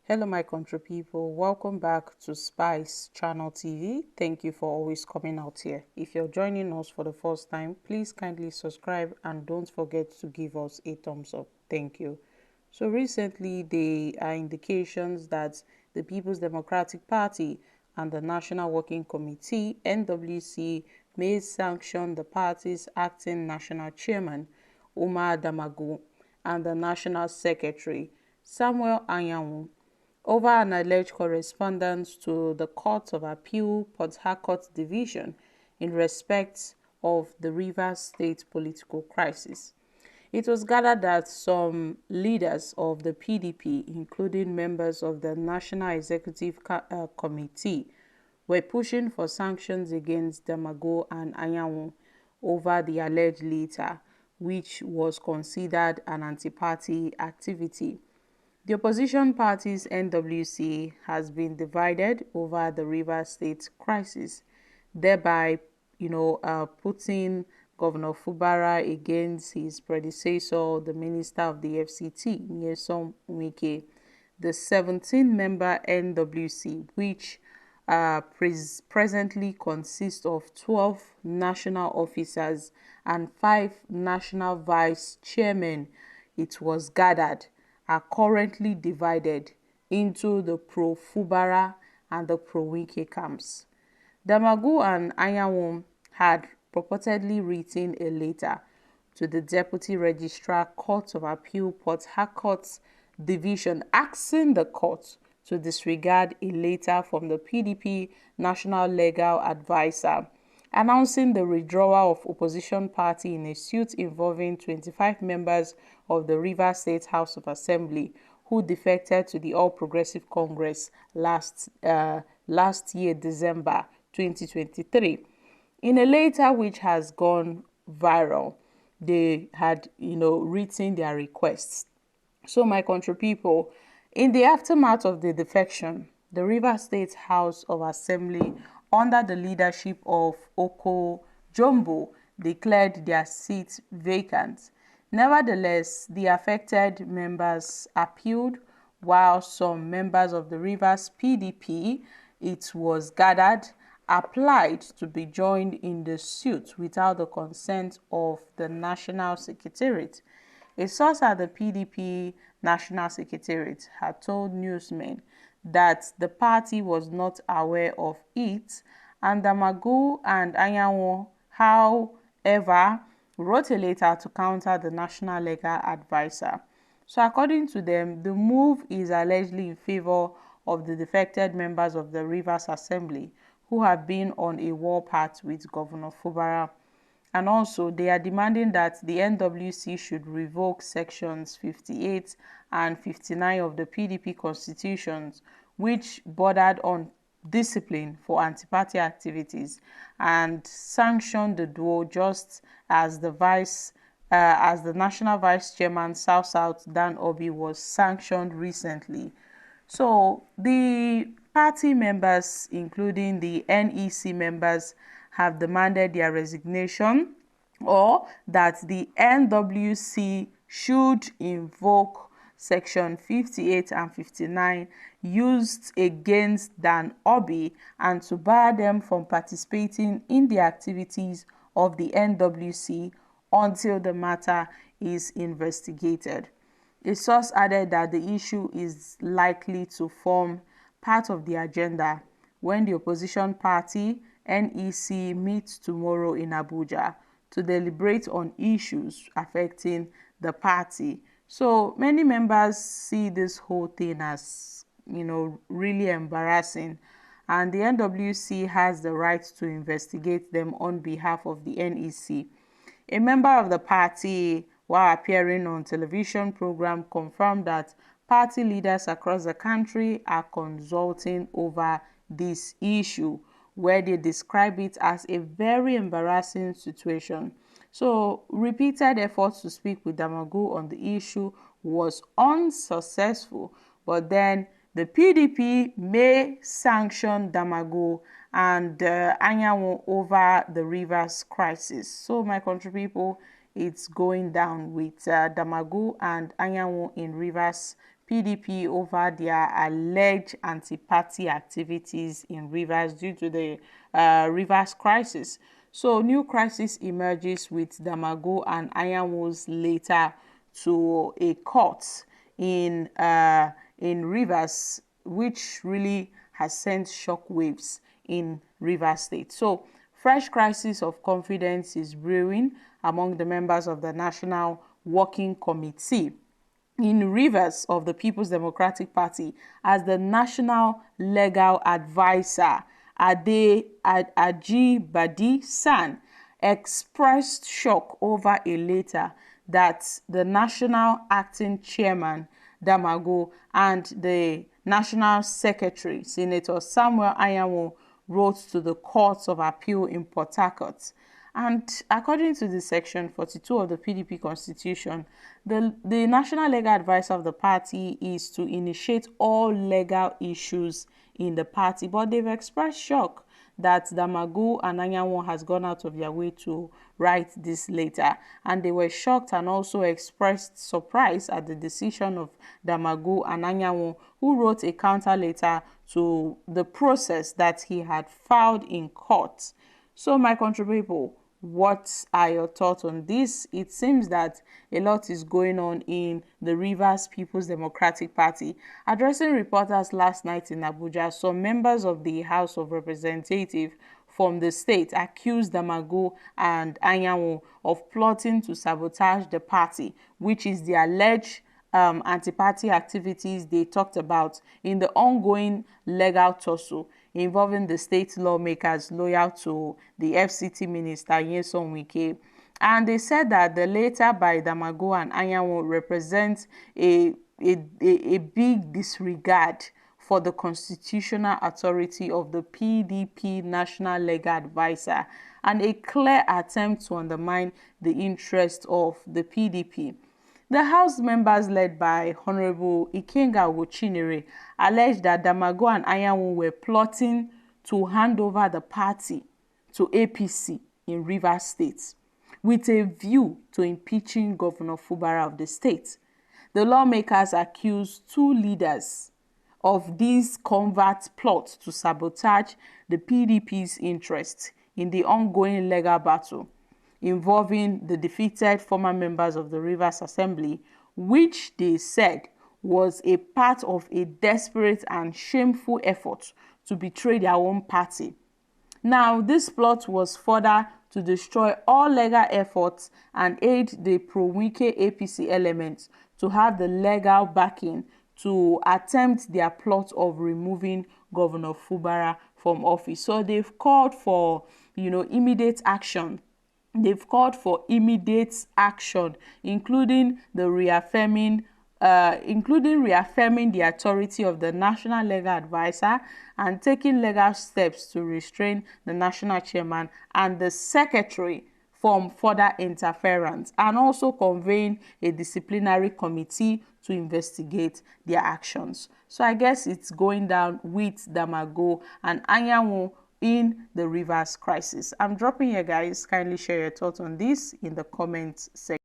Hello my country people, welcome back to Spice Channel TV. Thank you for always coming out here. If you're joining us for the first time, please kindly subscribe and don't forget to give us a thumbs up. Thank you. So recently there are indications that the People's Democratic Party and the National Working Committee (NWC) may sanction the party's acting national chairman Damagum and the national secretary Samuel Anyanwu over an alleged correspondence to the Court of Appeal Port Harcourt Division in respect of the Rivers State political crisis. It was gathered that some leaders of the PDP, including members of the National Executive Committee, were pushing for sanctions against Damagum and Anyanwu over the alleged litter, which was considered an anti-party activity. The opposition party's NWC has been divided over the Rivers State crisis, thereby, putting Governor Fubara against his predecessor, the Minister of the FCT, Nyesom Wike. The 17-member NWC, which presently consists of 12 national officers and 5 national vice chairmen, it was gathered, are currently divided into the pro-Fubara and the pro-Wike camps. Damagum and Anyanwu had purportedly written a letter to the Deputy Registrar Court of Appeal Port Harcourt Division asking the court to disregard a letter from the PDP National Legal Advisor announcing the withdrawal of opposition party in a suit involving 25 members of the Rivers State House of Assembly who defected to the All Progressive Congress last year, December 2023. In a letter which has gone viral, they had, written their requests. So my country people, in the aftermath of the defection, the Rivers State House of Assembly, under the leadership of Oko Jumbo, declared their seats vacant. Nevertheless, the affected members appealed, while some members of the Rivers PDP, it was gathered, applied to be joined in the suit without the consent of the National Secretariat. A source at the PDP National Secretariat had told newsmen that the party was not aware of it, and Damagum and Anyanwu, however, wrote a letter to counter the National Legal Advisor. So according to them, the move is allegedly in favor of the defected members of the Rivers Assembly who have been on a warpath with Governor Fubara. And also, they are demanding that the NWC should revoke sections 58 and 59 of the PDP constitutions, which bordered on discipline for anti-party activities, and sanction the duo just as the national vice chairman South Dan Obi was sanctioned recently. So the party members, including the NEC members, have demanded their resignation, or that the NWC should invoke section 58 and 59 used against Dan Obi and to bar them from participating in the activities of the NWC until the matter is investigated. A source added that the issue is likely to form part of the agenda when the opposition party NEC meets tomorrow in Abuja to deliberate on issues affecting the party. So many members see this whole thing as, really embarrassing, and the NWC has the right to investigate them on behalf of the NEC. A member of the party, while appearing on television program, confirmed that party leaders across the country are consulting over this issue, where they describe it as a very embarrassing situation. So repeated efforts to speak with Damagum on the issue was unsuccessful, but then the PDP may sanction Damagum and Anyanwu over the Rivers crisis. So my country people, it's going down with Damagum and Anyanwu in Rivers PDP over their alleged anti-party activities in Rivers due to the Rivers crisis. So new crisis emerges with Damagum and Anyanwu's letter to a court in Rivers, which really has sent shockwaves in Rivers State. So fresh crisis of confidence is brewing among the members of the National Working Committee in Rivers of the People's Democratic Party as the National Legal Advisor Ajibade San expressed shock over a letter that the National Acting Chairman Damagum and the National Secretary Senator Samuel Anyanwu wrote to the Courts of Appeal in Port Harcourt. And according to the Section 42 of the PDP Constitution, the National Legal Advisor of the party is to initiate all legal issues in the party. But they've expressed shock that Damagum and Anyanwu has gone out of their way to write this letter. And they were shocked and also expressed surprise at the decision of Damagum and Anyanwu, who wrote a counter letter to the process that he had filed in court. So my country people, what are your thoughts on this? It seems that a lot is going on in the Rivers People's Democratic Party. Addressing reporters last night in Abuja, some members of the House of Representatives from the state accused Damagum and Anyanwu of plotting to sabotage the party, which is the alleged anti-party activities they talked about in the ongoing legal tussle involving the state lawmakers loyal to the FCT minister Nyesom Wike. And they said that the letter by Damagum and Anyanwu represents a big disregard for the constitutional authority of the PDP National Legal Advisor and a clear attempt to undermine the interest of the PDP. The House members led by Honorable Ikenga Ogochinere alleged that Damagum and Anyanwu were plotting to hand over the party to APC in Rivers State with a view to impeaching Governor Fubara of the state. The lawmakers accused two leaders of this covert plot to sabotage the PDP's interest in the ongoing legal battle involving the defeated former members of the Rivers Assembly, which they said was a part of a desperate and shameful effort to betray their own party. Now, this plot was further to destroy all legal efforts and aid the pro-Wike APC elements to have the legal backing to attempt their plot of removing Governor Fubara from office. So they've called for, immediate action. They've called for immediate action, including reaffirming the authority of the National Legal Advisor and taking legal steps to restrain the National Chairman and the Secretary from further interference, and also convening a disciplinary committee to investigate their actions. So I guess it's going down with Damagum and Anyanwu in the Rivers crisis. I'm dropping here, guys. Kindly share your thoughts on this in the comment section.